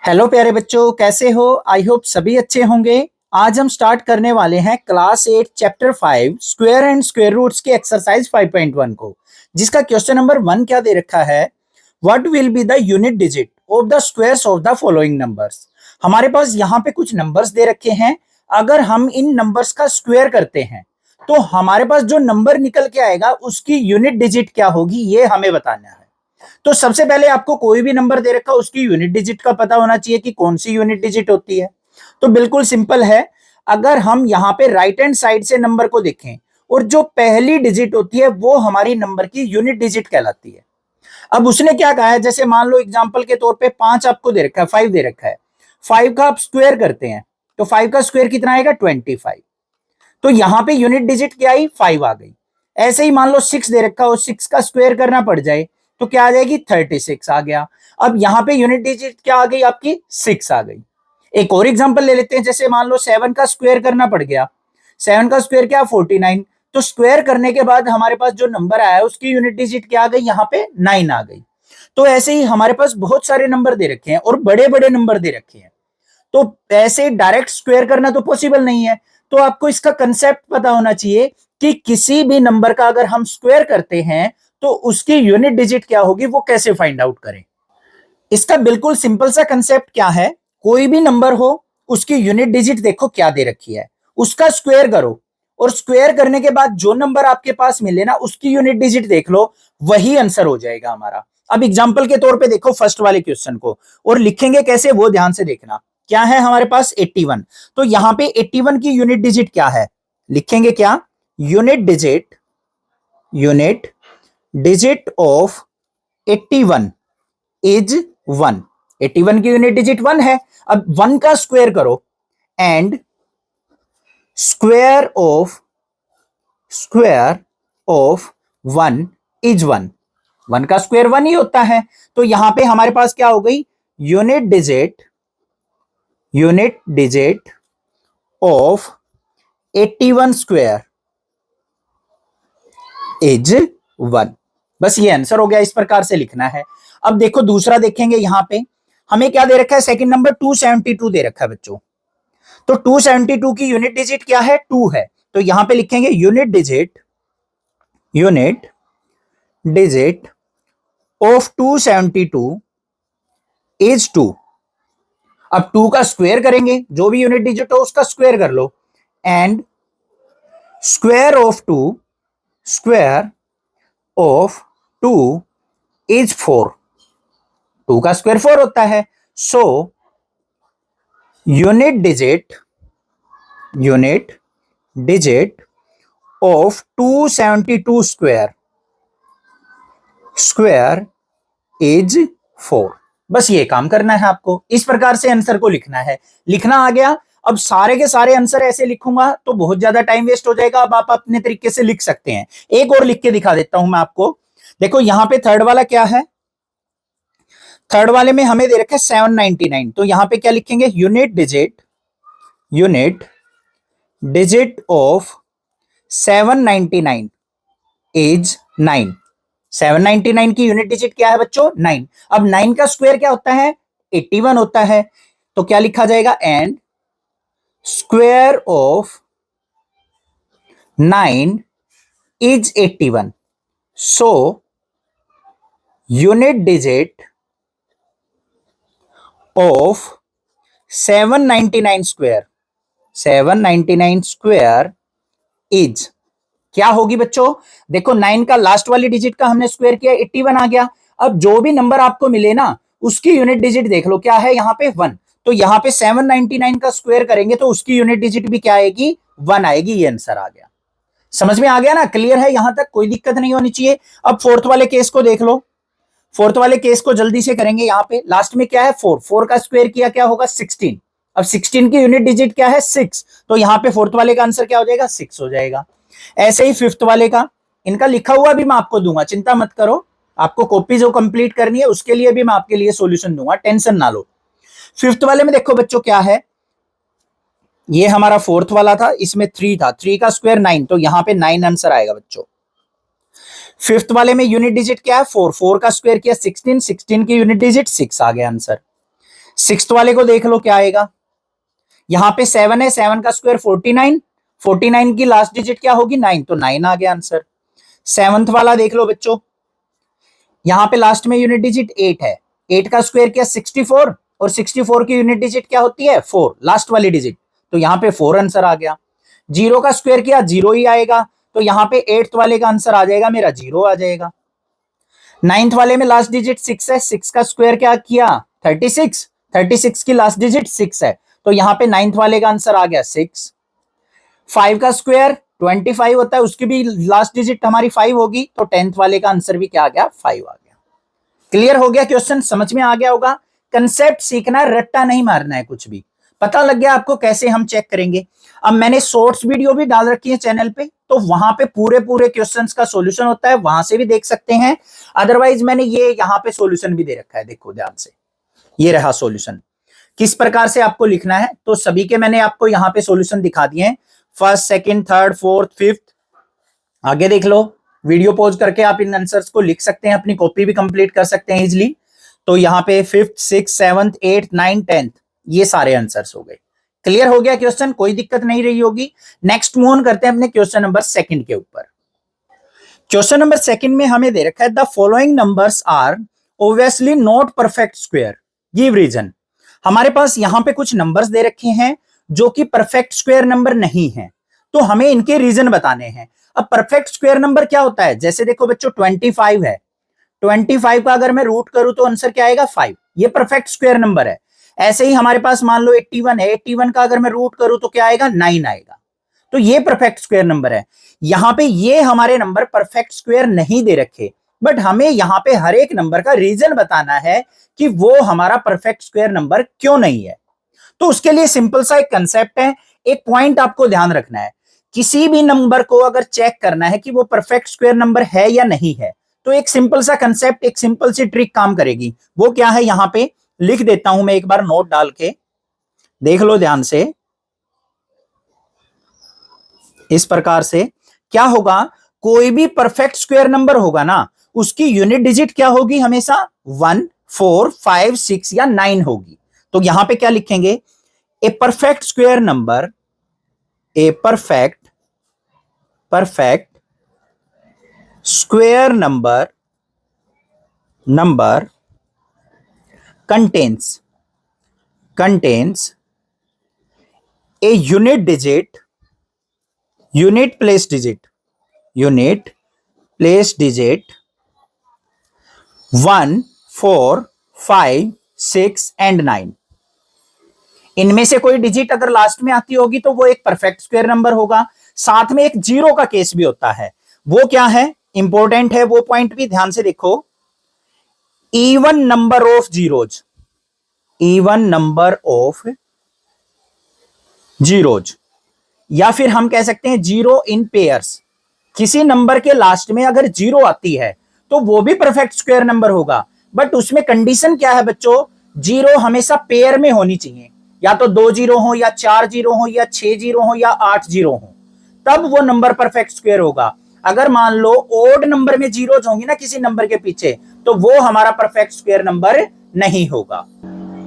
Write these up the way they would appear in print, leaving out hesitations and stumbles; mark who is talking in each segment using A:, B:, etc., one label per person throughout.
A: Hello प्यारे बच्चों, कैसे हो? आई होप सभी अच्छे होंगे। आज हम स्टार्ट करने वाले हैं class 8 chapter 5 square and square roots के एक्सरसाइज 5.1 को, जिसका क्वेश्चन नंबर 1 क्या दे रखा है? What will be the unit digit of the squares of the following numbers. हमारे पास यहाँ पे कुछ नंबर्स दे रखे हैं। अगर हम इन नंबर्स का स्क्वायर करते हैं तो हमारे पास जो नंबर निकल के आएगा उसकी यूनिट डिजिट क्या होगी, ये हमें बताना है। तो सबसे पहले आपको कोई भी नंबर दे रखा उसकी यूनिट डिजिट का पता होना चाहिए कि कौन सी यूनिट डिजिट होती है। तो बिल्कुल सिंपल है। अगर हम यहाँ पे राइट हैंड साइड से नंबर को देखें और जो पहली डिजिट होती है वो हमारी नंबर की यूनिट डिजिट कहलाती है। अब उसने क्या कहा है, जैसे मान लो एग्जांपल के तौर पे 5 आपको दे रखा है, 5 दे रखा है। 5 का आप स्क्वायर करते हैं तो 5 का स्क्वायर कितना आएगा? 25। तो यहाँ पे यूनिट डिजिट क्या आई? 5 आ गई। ऐसे ही मान लो 6 दे रखा हो, 6 का स्क्वायर करना पड़ जाए तो क्या आ जाएगी? 36 आ गया। अब यहाँ पे यूनिट डिजिट क्या आ गई आपकी? 6 आ गई। एक और एग्जांपल ले लेते हैं, जैसे मान लो 7 का स्क्वायर करना पड़ गया। 7 का स्क्वायर क्या? 49। तो स्क्वायर करने के बाद हमारे पास जो नंबर आया उसकी यूनिट डिजिट क्या आ गई? यहाँ पे 9 आ गई। तो ऐसे ही हमारे पास बहुत सारे नंबर दे रखे हैं और बड़े बड़े नंबर दे रखे हैं। तो ऐसे डायरेक्ट स्क्वायर करना तो पॉसिबल नहीं है। तो आपको इसका कंसेप्ट पता होना चाहिए कि किसी भी नंबर का अगर हम स्क्वायर करते हैं तो उसकी यूनिट डिजिट क्या होगी, वो कैसे फाइंड आउट करें। इसका बिल्कुल सिंपल सा कंसेप्ट क्या है, कोई भी नंबर हो उसकी यूनिट डिजिट देखो क्या दे रखी है, उसका स्क्वायर करो और स्क्वायर करने के बाद जो नंबर आपके पास मिले ना उसकी यूनिट डिजिट देख लो, वही आंसर हो जाएगा हमारा। अब एग्जांपल के तौर पे देखो फर्स्ट वाले क्वेश्चन को, और लिखेंगे कैसे वो ध्यान से देखना। क्या है हमारे पास? 81। तो यहां पे 81 की यूनिट डिजिट क्या है? लिखेंगे क्या? Unit digit of 81 is 1। 81 की यूनिट डिजिट 1 है। अब 1 का स्क्वायर करो एंड स्क्वायर ऑफ 1 इज 1। 1 का स्क्वायर 1 ही होता है। तो यहां पे हमारे पास क्या हो गई? Unit digit of 81 square is 1। बस ये आंसर हो गया। इस प्रकार से लिखना है। अब देखो दूसरा देखेंगे, यहां पे हमें क्या दे रखा है? सेकंड नंबर 272 दे रखा है बच्चों। तो 272 की यूनिट डिजिट क्या है? 2 है। तो यहां पे लिखेंगे यूनिट डिजिट ऑफ 272 इज 2। अब 2 का स्क्वायर करेंगे, जो भी यूनिट डिजिट हो उसका स्क्वायर कर लो, एंड स्क्वायर ऑफ 2 इज 4। 2 का स्क्वायर 4 होता है। So unit digit of 272 square is 4। बस ये काम करना है आपको। इस प्रकार से आंसर को लिखना है। लिखना आ गया। अब सारे के सारे आंसर ऐसे लिखूंगा तो बहुत ज्यादा टाइम वेस्ट हो जाएगा। अब आप अपने तरीके से लिख सकते हैं। एक और लिख के दिखा देता हूं मैं आपको। देखो यहां पे थर्ड वाला क्या है? थर्ड वाले में हमें दे रखा है 799। तो यहां पे क्या लिखेंगे? Unit digit of 799 is 9। 799 की यूनिट डिजिट क्या है बच्चों? 9। अब 9 का स्क्वायर क्या होता है? 81 होता है। तो क्या लिखा जाएगा? And square of 9 is 81। So unit digit of 799 square is क्या होगी बच्चों? देखो 9 का लास्ट वाली डिजिट का हमने स्क्वायर किया, 81 आ गया। अब जो भी नंबर आपको मिले ना उसकी यूनिट डिजिट देख लो, क्या है यहाँ पे? 1। तो यहाँ पे 799 का स्क्वायर करेंगे तो उसकी यूनिट डिजिट भी क्या आएगी? 1 आएगी। ये आंसर आ गया। समझ में आ गया ना? क्लियर है? यहां तक कोई दिक्कत नहीं होनी चाहिए। अब फोर्थ वाले केस को देख लो। फोर्थ वाले केस को जल्दी से करेंगे। यहाँ पे लास्ट में क्या है? 4 का स्क्वायर किया क्या होगा? 16। अब 16 की यूनिट डिजिट क्या है? 6। तो यहाँ पे फोर्थ वाले का आंसर क्या हो जाएगा? 6 हो जाएगा। ऐसे ही फिफ्थ वाले का, इनका लिखा हुआ भी मैं आपको दूंगा, चिंता मत करो। आपको कॉपी जो कंप्लीट करनी है उसके लिए भी मैं आपके लिए सॉल्यूशन दूंगा, टेंशन ना लो। फिफ्थ वाले में देखो बच्चों क्या है, ये हमारा फोर्थ वाला था, इसमें 3 था, 3 का स्क्वायर 9, तो यहां पे 9 आंसर आएगा बच्चों। फिफ्थ वाले में यूनिट डिजिट क्या है? 4, 4 का स्क्वायर किया 16, 16 की यूनिट डिजिट 6 आ गया आंसर। सिक्स्थ वाले को देख लो क्या आएगा। यहां पे 7 है, 7 का स्क्वायर 49, 49 की लास्ट डिजिट क्या होगी 9, तो 9 आ गया आंसर। सेवंथ वाला देख लो बच्चों, यहां पे लास्ट में यूनिट डिजिट 8 है, 8 का स्क्वायर क्या 64, और 64 की यूनिट डिजिट क्या होती है 4, लास्ट वाली डिजिट, तो यहां पे 4 आंसर आ गया। जीरो का स्क्वायर क्या 0 ही आएगा, तो यहां पे 8th वाले का आंसर आ जाएगा मेरा 0 आ जाएगा। 9th वाले में लास्ट डिजिट 6 है, 6 का स्क्वायर क्या किया 36, 36 की लास्ट डिजिट 6 है, तो यहां पे 9th वाले का आंसर आ गया 6। 5 का स्क्वायर 25 होता है, उसकी भी लास्ट डिजिट हमारी 5 होगी, तो 10th वाले का आंसर भी क्या आ गया 5 आ गया। क्लियर हो गया क्वेश्चन, समझ में आ गया होगा। कंसेप्ट सीखना है, रट्टा नहीं मारना है, कुछ भी पता लग गया आपको कैसे हम चेक करेंगे। अब मैंने शॉर्ट्स वीडियो भी डाल रखी है चैनल पे, तो वहां पे पूरे पूरे क्वेश्चंस का सॉल्यूशन होता है, वहां से भी देख सकते हैं। अदरवाइज मैंने ये यहाँ पे सॉल्यूशन भी दे रखा है, देखो ध्यान से, ये रहा सॉल्यूशन। किस प्रकार से आपको लिखना है, तो सभी के मैंने आपको यहाँ पे सॉल्यूशन दिखा दिए हैं, first, second, third, fourth, fifth. आगे देख लो, वीडियो पॉज करके आप इन आंसर्स को लिख सकते हैं, अपनी कॉपी भी कंप्लीट कर सकते हैं इजिली। तो यहाँ पे 5th, 6th, 7th, 8th, 9th, 10th ये सारे आंसर्स हो गए। क्लियर हो गया क्वेश्चन, कोई दिक्कत नहीं रही होगी। नेक्स्ट मूव ऑन करते हैं अपने क्वेश्चन नंबर सेकंड के ऊपर। क्वेश्चन नंबर सेकंड में हमें दे रखा है the following numbers are obviously not perfect square, give reason. हमारे पास यहां पे कुछ नंबर्स दे रखे हैं जो कि परफेक्ट स्क्वायर नंबर नहीं है, तो हमें इनके रीजन बताने हैं। अब परफेक्ट स्क्वायर नंबर क्या होता है, जैसे देखो बच्चों 25 है, 25 का अगर मैं रूट करूं तो आंसर क्या आएगा 5, ये परफेक्ट स्क्वायर नंबर है। ऐसे ही हमारे पास मान लो 81 है, 81 का अगर मैं रूट करूं तो क्या आएगा 9 आएगा, तो ये परफेक्ट स्क्वायर नंबर है। यहां पे ये हमारे नंबर परफेक्ट स्क्वायर नहीं दे रखे, बट हमें यहां पे हर एक नंबर का रीजन बताना है कि वो हमारा परफेक्ट स्क्वायर नंबर क्यों नहीं है। तो उसके लिए सिंपल सा एक कंसेप्ट है, एक पॉइंट आपको ध्यान रखना है। किसी भी नंबर को अगर चेक करना है कि वो परफेक्ट स्क्वायर नंबर है या नहीं है, तो एक सिंपल सा कंसेप्ट, एक सिंपल सी ट्रिक काम करेगी। वो क्या है, यहां पे लिख देता हूं मैं एक बार नोट डाल के, देख लो ध्यान से। इस प्रकार से क्या होगा, कोई भी परफेक्ट स्क्वायर नंबर होगा ना, उसकी यूनिट डिजिट क्या होगी हमेशा 1, 4, 5, 6 या 9 होगी। तो यहां पे क्या लिखेंगे, a perfect square number, a perfect square number contains a unit place digit 1, 4, 5, 6 and 9। इनमें से कोई डिजिट अगर लास्ट में आती होगी तो वो एक परफेक्ट स्क्वायर नंबर होगा। साथ में एक जीरो का केस भी होता है, वो क्या है, इंपॉर्टेंट है वो पॉइंट भी ध्यान से देखो। Even number of zeros, even number of zeros, या फिर हम कह सकते हैं जीरो इन पेयर्स। किसी नंबर के लास्ट में अगर जीरो आती है तो वो भी परफेक्ट स्क्वायर नंबर होगा, बट उसमें कंडीशन क्या है बच्चों, जीरो हमेशा पेयर में होनी चाहिए, या तो 2 जीरो हो, या 4 जीरो हो, या 6 जीरो हो, या 8 जीरो हो, तब वो नंबर परफेक्ट स्क्वायर होगा। अगर मान लो ओड नंबर में जीरोज होंगी ना किसी नंबर के पीछे, तो वो हमारा परफेक्ट स्क्वायर नंबर नहीं होगा।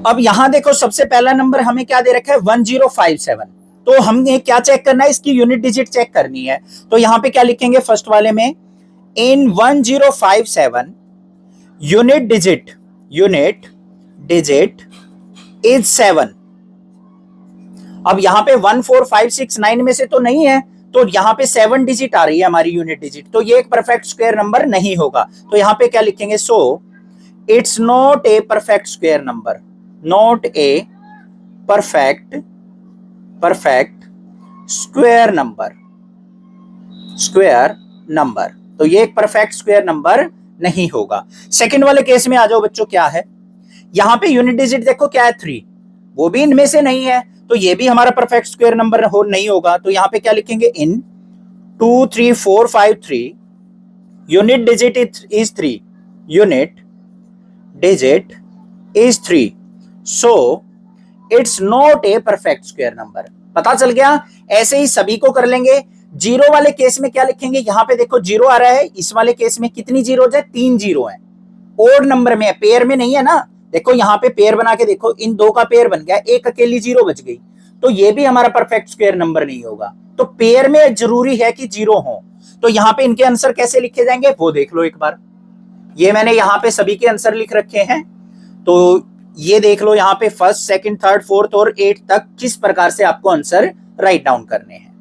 A: अब यहां देखो, सबसे पहला नंबर हमें क्या दे रखा है 1057, तो हमने क्या चेक करना है, इसकी यूनिट डिजिट चेक करनी है। तो यहां पे क्या लिखेंगे फर्स्ट वाले में, इन 1057 यूनिट डिजिट इज 7। अब यहां पे 1, 4, 5, 6, 9 में से तो नहीं है, तो यहां पे 7 डिजिट आ रही है हमारी यूनिट डिजिट, तो ये एक परफेक्ट स्क्वायर नंबर नहीं होगा। तो यहां पे क्या लिखेंगे, so it's not a perfect square number, not a perfect square number, तो ये एक परफेक्ट स्क्वायर नंबर नहीं होगा। सेकंड वाले केस में आ जाओ बच्चों, क्या है, यहां पे यूनिट डिजिट देखो क्या है 3, वो भी इनमें से नहीं है, तो ये भी हमारा परफेक्ट स्क्वायर नंबर नहीं होगा। तो यहां पे क्या लिखेंगे, इन 2, 3, 4, 5, 3 unit digit is 3, unit digit is 3, so it's not a perfect square number. पता चल गया। ऐसे ही सभी को कर लेंगे। जीरो वाले केस में क्या लिखेंगे, यहां पे देखो जीरो आ रहा है, इस वाले केस में कितनी जीरो है, 3 जीरो है, ओड नंबर में है, पेयर में नहीं है ना, देखो यहाँ पे पेयर बना के देखो, इन दो का पेयर बन गया, एक अकेली जीरो बच गई, तो ये भी हमारा परफेक्ट स्क्वायर नंबर नहीं होगा। तो पेयर में जरूरी है कि जीरो हो। तो यहाँ पे इनके आंसर कैसे लिखे जाएंगे वो देख लो एक बार। ये मैंने यहाँ पे सभी के आंसर लिख रखे हैं, तो ये देख लो यहाँ पे फर्स्ट, सेकंड, थर्ड, फोर्थ और 8 तक किस प्रकार से आपको आंसर राइट डाउन करने हैं।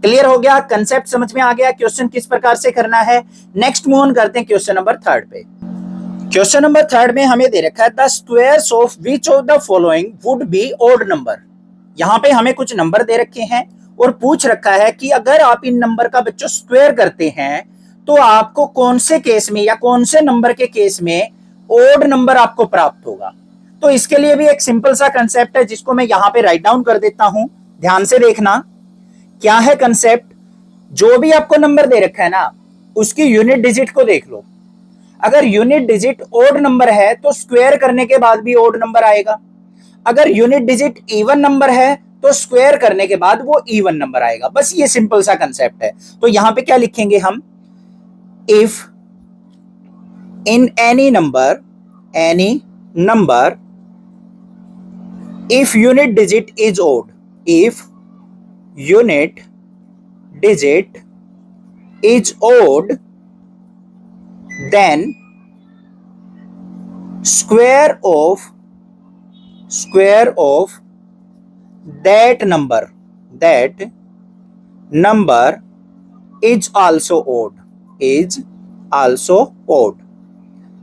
A: क्लियर हो गया, कंसेप्ट समझ में आ गया, क्वेश्चन किस प्रकार से करना है। नेक्स्ट मूव ऑन करते हैं क्वेश्चन नंबर 3 पे। क्वेश्चन नंबर 3 में हमें दे रखा है the squares of which of the following would be odd number. यहाँ पे हमें कुछ नंबर दे रखे हैं और पूछ रखा है कि अगर आप इन नंबर का बच्चों स्क्वायर करते हैं तो आपको कौन से केस में या कौन से नंबर के केस में ऑड नंबर आपको प्राप्त होगा। तो इसके लिए भी एक सिंपल सा कंसेप्ट है जिसको मैं यहाँ पे राइट डाउन कर देता हूं, ध्यान से देखना क्या है कंसेप्ट। जो भी आपको नंबर दे रखा है ना उसकी यूनिट डिजिट को देख लो। अगर यूनिट डिजिट ऑड नंबर है तो स्क्वायर करने के बाद भी ऑड नंबर आएगा। अगर यूनिट डिजिट इवन नंबर है तो स्क्वायर करने के बाद वो इवन नंबर आएगा। बस ये सिंपल सा कंसेप्ट है। तो यहां पे क्या लिखेंगे हम, if in any number if unit digit is odd, if unit digit is odd, then square of that number is also odd।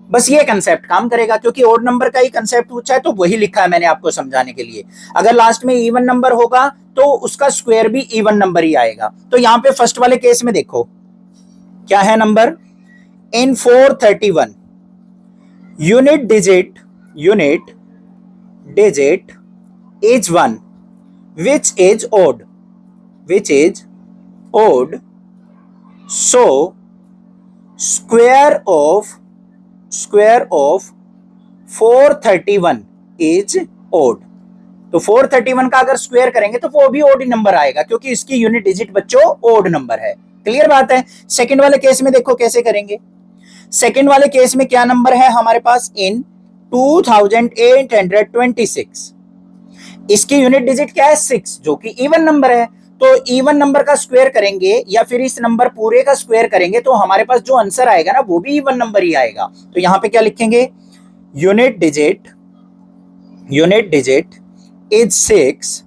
A: बस ये कंसेप्ट काम करेगा क्योंकि ओड नंबर का ही कंसेप्ट पूछा है तो वही लिखा है मैंने आपको समझाने के लिए। अगर लास्ट में इवन नंबर होगा तो उसका स्क्वायर भी इवन नंबर ही आएगा। तो यहां पे फर्स्ट वाले केस में देखो क्या है number, in 431 unit digit is 1 which is odd, so square of 431 is odd। तो 431 का अगर स्क्वायर करेंगे तो वो भी ओड नंबर आएगा क्योंकि इसकी यूनिट डिजिट बच्चों ओड नंबर है। क्लियर बात है। सेकंड वाले केस में देखो कैसे करेंगे। सेकंड वाले केस में क्या नंबर है हमारे पास, इन 2826 इसकी यूनिट डिजिट क्या है 6 जो कि इवन नंबर है। तो इवन नंबर का स्क्वायर करेंगे या फिर इस नंबर पूरे का स्क्वायर करेंगे तो हमारे पास जो आंसर आएगा ना वो भी इवन नंबर ही आएगा। तो यहां पे क्या लिखेंगे, unit digit is 6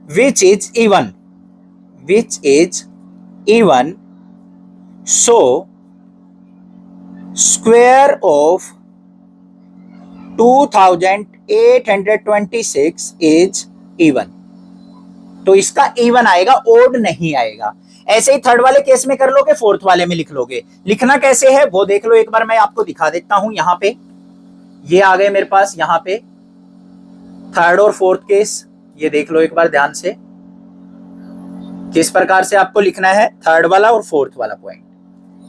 A: which is even, so square of 2826 is even। तो इसका इवन आएगा, ओड नहीं आएगा। ऐसे ही थर्ड वाले केस में कर लोगे, फोर्थ वाले में लिख लोगे। लिखना कैसे है वो देख लो एक बार, मैं आपको दिखा देता हूं। यहां पे ये आ गए मेरे पास, यहां पे थर्ड और फोर्थ केस ये देख लो एक बार ध्यान से किस प्रकार से आपको लिखना है थर्ड वाला और फोर्थ वाला पॉइंट।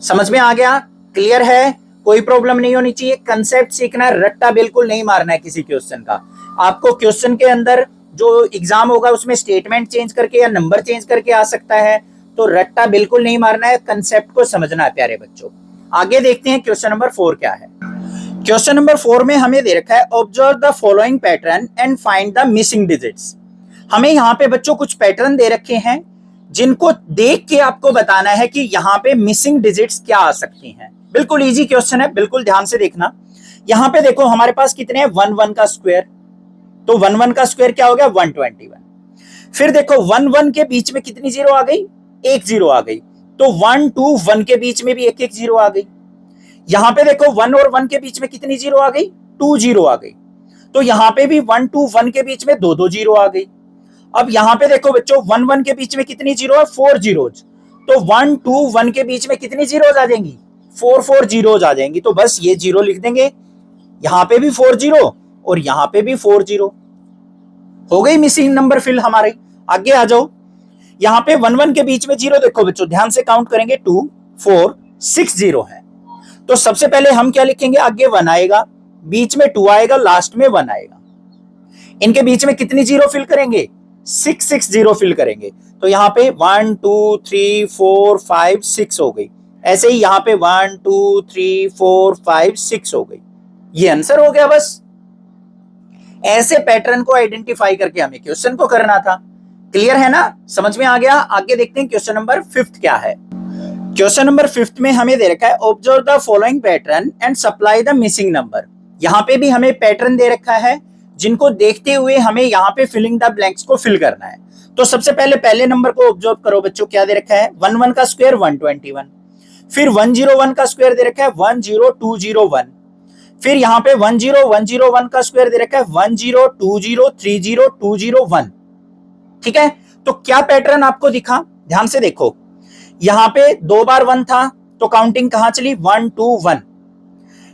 A: समझ में आ गया, क्लियर है, कोई प्रॉब्लम नहीं होनी चाहिए। कंसेप्ट सीखना है, रट्टा बिल्कुल नहीं मारना है किसी क्वेश्चन का। आपको क्वेश्चन के अंदर जो एग्जाम होगा उसमें स्टेटमेंट चेंज करके या नंबर चेंज करके आ सकता है, तो रट्टा बिल्कुल नहीं मारना है, कंसेप्ट को समझना है प्यारे बच्चों। आगे देखते हैं क्वेश्चन नंबर 4 क्या है। क्वेश्चन नंबर 4 में हमें दे रखा है observe the following pattern and find the missing digits. हमें यहाँ पे बच्चों कुछ पैटर्न दे रखे हैं जिनको देख के आपको बताना है कि यहाँ पे मिसिंग डिजिट्स क्या आ सकती हैं। बिल्कुल इजी क्वेश्चन है, बिल्कुल ध्यान से देखना। यहाँ पे देखो हमारे पास कितने हैं 1 का स्क्वायर, तो 1 का स्क्वायर क्या हो गया 121। फिर देखो 1 के बीच में कितनी जीरो आ गई, एक जीरो आ गई, तो 1 2 1 के बीच में भी एक एक जीरो आ गई। यहां पे देखो 1 और 1 के बीच में कितनी जीरो आ गई, 2 जीरो आ गई, तो यहां पे भी 1 2 1 के बीच में 2 जीरो आ गई। अब यहां पे देखो बच्चों 1 1 के बीच में कितनी जीरो है 4 जीरोज, तो 1 2 1 के बीच में कितनी जीरोज आ जाएंगी 4 4 जीरोज आ जाएंगी। तो बस ये जीरो लिख देंगे, यहां पे भी 4 जीरो और यहां पे भी 4 जीरो, हो गई मिसिंग नंबर फिल हमारे। आगे आ जाओ, यहां पे 1 1 के बीच में जीरो देखो बच्चों ध्यान से काउंट करेंगे 2 4 6 जीरो है। तो सबसे पहले हम क्या लिखेंगे, आगे 1 आएगा, बीच में 2 आएगा, लास्ट में 1 आएगा। इनके बीच में कितनी जीरो फिल करेंगे 6 6 जीरो फिल करेंगे। तो यहां पे 1 2 3 4 5 6 हो गई। ऐसे ही यहां पे 1 2 3 4 5 6 हो गई। ये आंसर हो गया बस। ऐसे पैटर्न को आइडेंटिफाई करके हमें क्वेश्चन को करना था। क्लियर है ना, समझ में आ गया। आगे देखते हैं क्वेश्चन नंबर 5 क्या है। क्वेश्चन नंबर 5 में हमें दे रखा है observe the following pattern and supply the missing number. यहाँ पे भी हमें पैटर्न दे रखा है जिनको देखते हुए हमें यहाँ पे फिलिंग द ब्लैंक्स को फिल करना है। तो सबसे पहले नंबर को ऑब्जर्व करो बच्चों, क्या दे रखा है 11 का स्क्वायर 121, फिर 101 का स्क्वायर दे रखा है 10201, फिर यहाँ पे 10101 का स्क्वायर दे रखा है 102030201। ठीक है, तो क्या पैटर्न आपको दिखा, ध्यान से देखो। यहाँ पे 2 बार 1 था तो काउंटिंग कहां चली 1 2 1।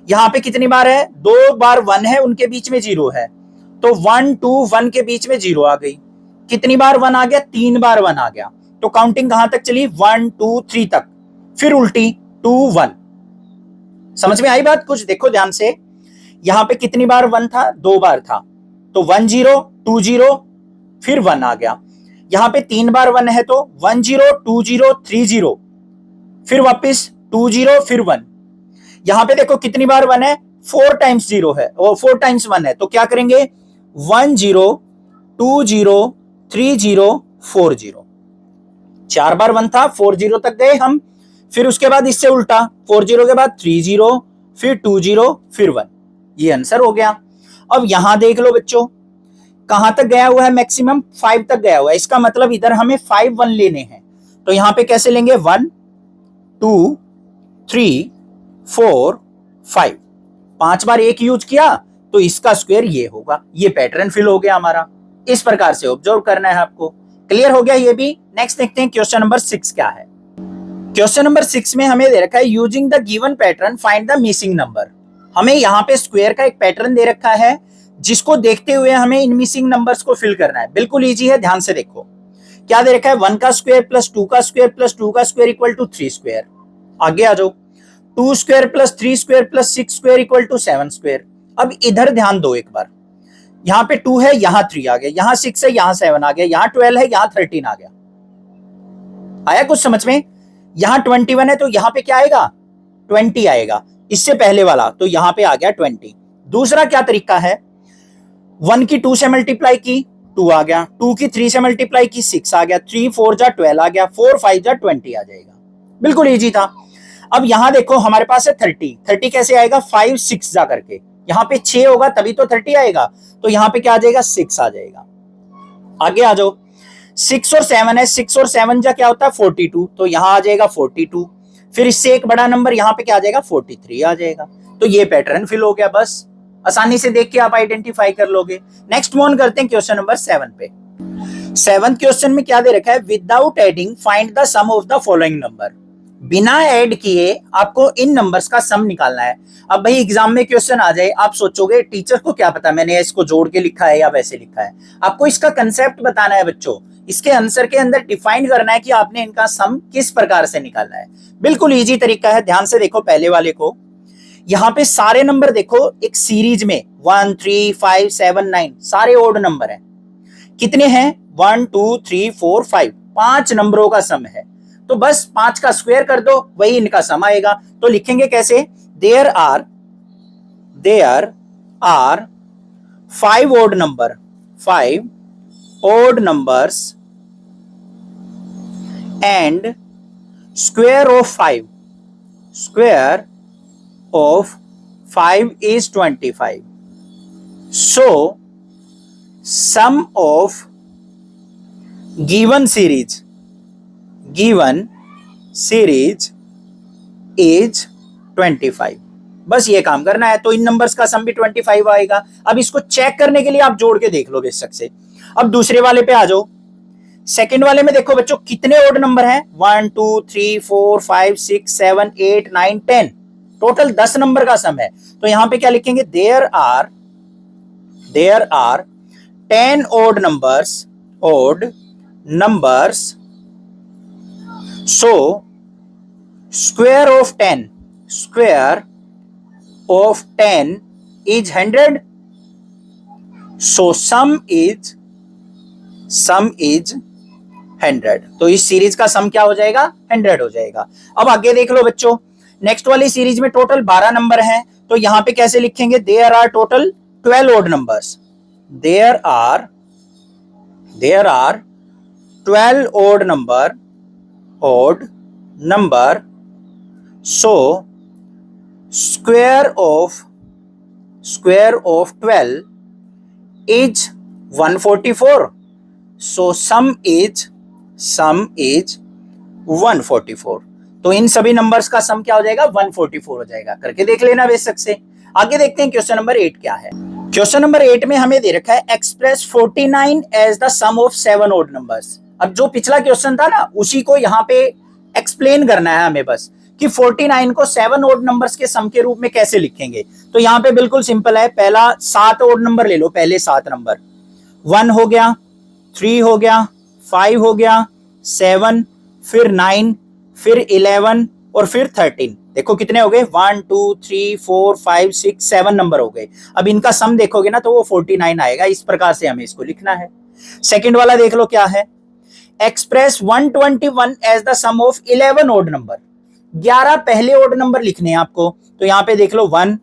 A: यहाँ पे कितनी बार है 2 बार 1 है, उनके बीच में 0 है, तो 1 2 1 के बीच में 0 आ गई। कितनी बार 1 आ गया 3 बार 1 आ गया, तो काउंटिंग कहां तक चली 1 2 3 तक, फिर उल्टी 2 1। समझ में आई बात कुछ, देखो ध्यान से। यहां पे कितनी बार 1 था 2 बार था, तो 1 0 2 0 फिर 1 आ गया। यहां पे 3 बार 1 है तो 1 0 2 0 3 0 फिर वापस 2 0 फिर 1। यहां पे देखो कितनी बार 1 है 4 टाइम्स 0 है और 4 टाइम्स 1 है, तो क्या करेंगे 1 0 2 0 3 0 4 0। 4 बार 1 था 4 0 तक गए हम, फिर उसके बाद इससे उल्टा 4 0 के बाद 3 0 फिर 2 0 फिर 1। ये आंसर हो गया। अब यहां देख लो बच्चों कहां तक गया हुआ है, मैक्सिमम 5 तक गया हुआ है। इसका मतलब इधर हमें 5 1 लेने हैं, तो यहां पे कैसे लेंगे 1 2 3 4 5। 5 बार 1 यूज किया तो इसका स्क्वायर ये होगा। ये पैटर्न फिल हो गया हमारा। इस प्रकार से ऑब्जर्व करना है आपको। क्लियर हो गया ये भी। नेक्स्ट देखते हैं क्वेश्चन नंबर 6 क्या है। क्वेश्चन नंबर 6 में हमें दे रखा है using the given pattern find the missing number. हमें यहाँ पे स्क्वायर का एक पैटर्न दे रखा है जिसको देखते हुए हमें इन मिसिंग नंबर्स को फिल करना है। बिल्कुल इजी है, ध्यान से देखो। क्या दे रखा है 1 का स्क्वायर प्लस 2 का स्क्वायर प्लस 2 का स्क्वायर इक्वल टू 3 स्क्वायर। आगे आ जाओ 2 square plus 3 square plus 6 square equal to 7 square. अब इधर ध्यान दो एक बार, यहाँ पे 2 है यहाँ 3 आ गया, यहाँ 6 है यहाँ 7 आ गया, यहाँ 12 है यहाँ 13 आ गया। आया कुछ समझ में। यहाँ 21 है तो यहाँ पे क्या आएगा 20 आएगा, इससे पहले वाला तो यहाँ पे आ गया 20। दूसरा क्या तरीका है 1 की 2 से मल्टीप्लाई की 2 आ गया, 2 की 3 से मल्टीप्लाई की 6 आ गया, 3 4 जा 12 आ गया, 4 5 जा 20 आ जाएगा। बिल्कुल इजी था। अब यहां देखो हमारे पास है 30 कैसे आएगा 5 6 जा करके, यहाँ पे 6 होगा तभी तो 30 आएगा, तो यहाँ पे क्या आ जाएगा 6 आ जाएगा। आगे आ जाओ 6 और 7 है, 6 और 7 जा क्या होता है 42, तो यहाँ आ जाएगा 42। फिर इससे एक बड़ा नंबर यहाँ पे क्या आ जाएगा 43 आ जाएगा। तो ये पैटर्न फिल हो गया। बस आसानी से देख के आप आइडेंटिफाई कर लोगे। नेक्स्ट मूव ऑन करते हैं क्वेश्चन नंबर 7 पे। 7th क्वेश्चन में क्या दे रखा है without adding find the sum of the following number. बिना ऐड किए आपको इन नंबर्स का सम निकालना है। अब भाई एग्जाम में क्वेश्चन आ जाए, आप सोचोगे टीचर को क्या पता मैंने इसको जोड़ के लिखा है या वैसे लिखा है। आपको इसका कंसेप्ट बताना है बच्चों, इसके आंसर के अंदर डिफाइन करना है कि आपने इनका सम किस प्रकार से निकालना है। बिल्कुल इजी तरीका है, ध्यान से देखो पहले वाले को। यहाँ पे सारे नंबर देखो एक सीरीज में 1 3 5 7 9 सारे ओड नंबर हैं। कितने हैं 1 2 3 4 5, 5 नंबरों का सम है। तो बस 5 का स्क्वायर कर दो, वही इनका सम आएगा। तो लिखेंगे कैसे there are 5 odd number, 5 odd numbers and square of 5 is 25. So sum of given series is 25। बस ये काम करना है। तो इन नंबर्स का सम भी 25 आएगा। अब इसको चेक करने के लिए आप जोड़ के देख लो बेशक से। अब दूसरे वाले पे आ जाओ। सेकंड वाले में देखो बच्चों कितने ओड नंबर हैं 1 2 3 4 5 6 7 8 9 10, टोटल 10 नंबर का सम है। तो यहां पे क्या लिखेंगे there are 10 odd numbers, so square of 10 is 100, so sum is 100। तो इस सीरीज का सम क्या हो जाएगा 100 हो जाएगा। अब आगे देख लो बच्चों, नेक्स्ट वाली सीरीज में टोटल 12 नंबर हैं, तो यहां पे कैसे लिखेंगे there are total 12 odd numbers, there are 12 odd number, so square of 12 is 144, so sum is 144। तो इन सभी नंबर्स का सम क्या हो जाएगा, 144 हो जाएगा। करके देख लेना बेशक से। आगे देखते हैं क्वेश्चन नंबर 8 क्या है। क्वेश्चन नंबर 8 में हमें दे रखा है express 49 as the sum of 7 odd numbers. अब जो पिछला क्वेश्चन था ना, उसी को यहाँ पे एक्सप्लेन करना है हमें बस, कि 49 को 7 ओड नंबर्स के सम के रूप में कैसे लिखेंगे। तो यहाँ पे बिल्कुल सिंपल है, पहला 7 ओड नंबर ले लो, पहले 7 नंबर, 1 हो गया, 3 हो गया, 5 हो गया, 7, फिर 9, फिर 11 और फिर 13। देखो कितने हो गए, 1 2 3 4 5 6 7 नंबर हो गए। अब इनका सम देखोगे ना तो वो 49 आएगा। इस प्रकार से हमें इसको लिखना है। सेकंड वाला देख लो क्या है, express 121 as the sum of 11 odd number. 11 पहले ओड नंबर लिखने हैं आपको। तो यहां पे देख लो 1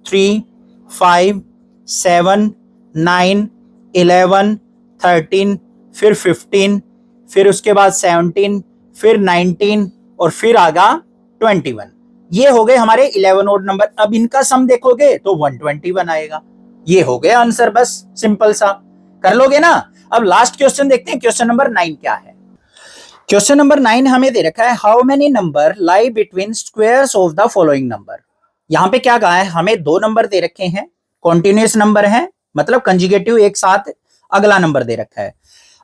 A: 3 5 7 9 11 13, फिर 15, फिर उसके बाद 17, फिर 19 और फिर आगा 21। ये हो गए हमारे 11 ओड नंबर। अब इनका सम देखोगे तो 121 आएगा। ये हो गया आंसर, बस सिंपल सा, कर लोगे ना। अब लास्ट क्वेश्चन देखते हैं, क्वेश्चन नंबर 9 क्या है। क्वेश्चन नंबर 9 हमें दे रखा है how many number lie between squares of the following number. यहां पे क्या कहा है, हमें 2 नंबर दे रखे हैं, कॉन्टिन्यूअस नंबर है, मतलब कंजुगेटिव एक साथ अगला नंबर दे रखा है।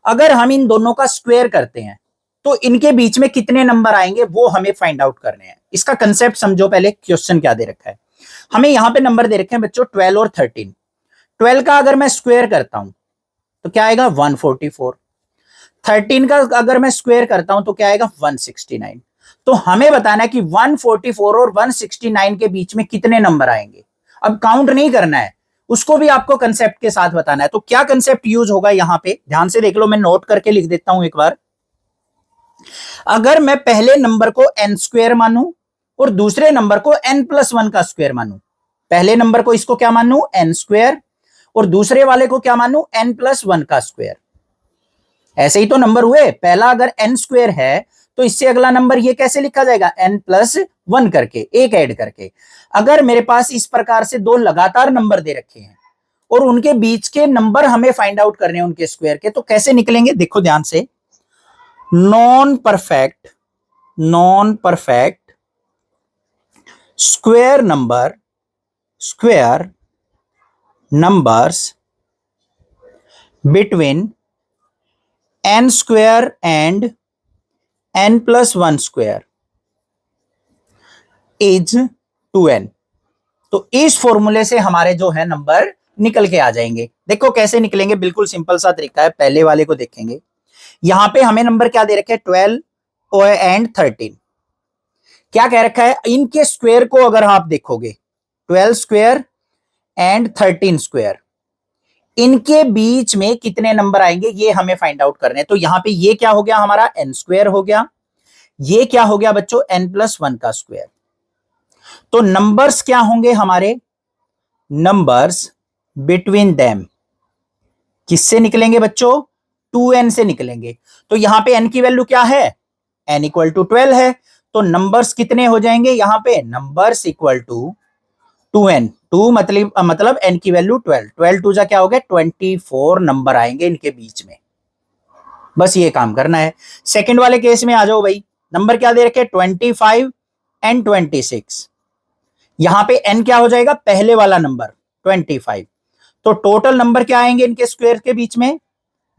A: अगर हम इन दोनों का स्क्वायर करते हैं तो इनके बीच में कितने नंबर आएंगे वो हमें फाइंड आउट करने हैं। इसका कंसेप्ट समझो पहले। क्वेश्चन क्या दे रखा है, हमें यहां पे नंबर दे रखे हैं बच्चों 12 और 13। 12 का अगर मैं स्क्वायर करता हूं तो क्या आएगा 144। 13 का अगर मैं स्क्वायर करता हूं तो क्या आएगा 169। तो हमें बताना है कि 144 और 169 के बीच में कितने नंबर आएंगे। अब काउंट नहीं करना है, उसको भी आपको कंसेप्ट के साथ बताना है। तो क्या कंसेप्ट यूज होगा यहां पे, ध्यान से देख लो, मैं नोट करके लिख देता हूं एक बार। अगर मैं पहले नंबर को n स्क्वायर मानूं और दूसरे नंबर को n+1 का स्क्वायर मानूं, पहले नंबर को इसको क्या मानूं n स्क्वायर और दूसरे वाले को क्या मानूं n+1 का स्क्वायर। ऐसे ही तो नंबर हुए, पहला अगर n स्क्वायर है तो इससे अगला नंबर ये कैसे लिखा जाएगा n+1 करके, एक ऐड करके। अगर मेरे पास इस प्रकार से 2 लगातार नंबर दे रखे हैं और उनके बीच के नंबर हमें फाइंड आउट करने हैं उनके स्क्वायर के, तो कैसे निकलेंगे देखो ध्यान से। Non perfect square numbers between n square and n+1 square is 2n। तो इस फॉर्मूले से हमारे जो है नंबर निकल के आ जाएंगे। देखो कैसे निकलेंगे, बिल्कुल सिंपल सा तरीका है। पहले वाले को देखेंगे, यहां पे हमें नंबर क्या दे रखे हैं 12 एंड 13। क्या कह रखा है, इनके स्क्वायर को अगर आप देखोगे 12 स्क्वायर एंड 13 स्क्वायर, इनके बीच में कितने नंबर आएंगे ये हमें फाइंड आउट करने हैं। तो यहां पे ये क्या हो गया हमारा n स्क्वायर हो गया, ये क्या हो गया बच्चों n+1 का स्क्वायर। तो नंबर्स क्या होंगे हमारे, नंबर्स बिटवीन देम किससे निकलेंगे बच्चों, 2n से निकलेंगे। तो यहां पे n की वैल्यू क्या है, n इक्वल टू 12 है। तो नंबर्स कितने हो जाएंगे यहां पे, नंबर्स इक्वल टू 2n। 2 मतलब n की वैल्यू 12, 12 टू जा क्या हो गया 24 नंबर आएंगे इनके बीच में। बस ये काम करना है। सेकंड वाले केस में आ जाओ भाई, नंबर क्या दे रखे 25 एंड 26। यहां पे n क्या हो जाएगा, पहले वाला नंबर 25। तो टोटल नंबर क्या आएंगे इनके स्क्वायर के बीच में,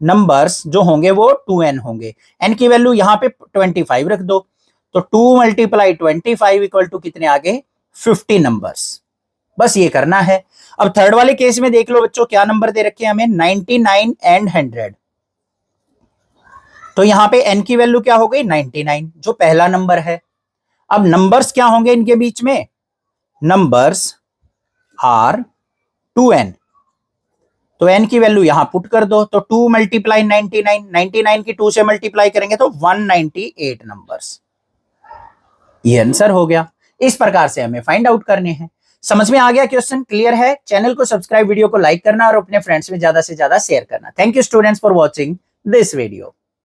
A: नंबर्स जो होंगे वो 2n होंगे। n की वैल्यू यहां पे 25 रख दो, तो 2 × 25 इक्वल टू कितने आ गए 50 नंबर्स। बस ये करना है। अब थर्ड वाले केस में देख लो बच्चों, क्या नंबर दे रखे हैं हमें 99 एंड 100। तो यहां पे n की वैल्यू क्या हो गई 99, जो पहला नंबर है। अब नंबर्स क्या होंगे इनके बीच में, नंबर्स आर 2n। तो n की वैल्यू यहां पुट कर दो, तो 2 × 99, 99 की 2 से मल्टीप्लाई करेंगे तो 198 नंबर्स। ये आंसर हो गया। इस प्रकार से हमें फाइंड आउट करने हैं। समझ में आ गया क्वेश्चन? क्लियर है? चैनल को सब्सक्राइब, वीडियो को लाइक करना और अपने फ्रेंड्स में ज्यादा से ज्यादा शेयर करना। Thank you students for watching this video.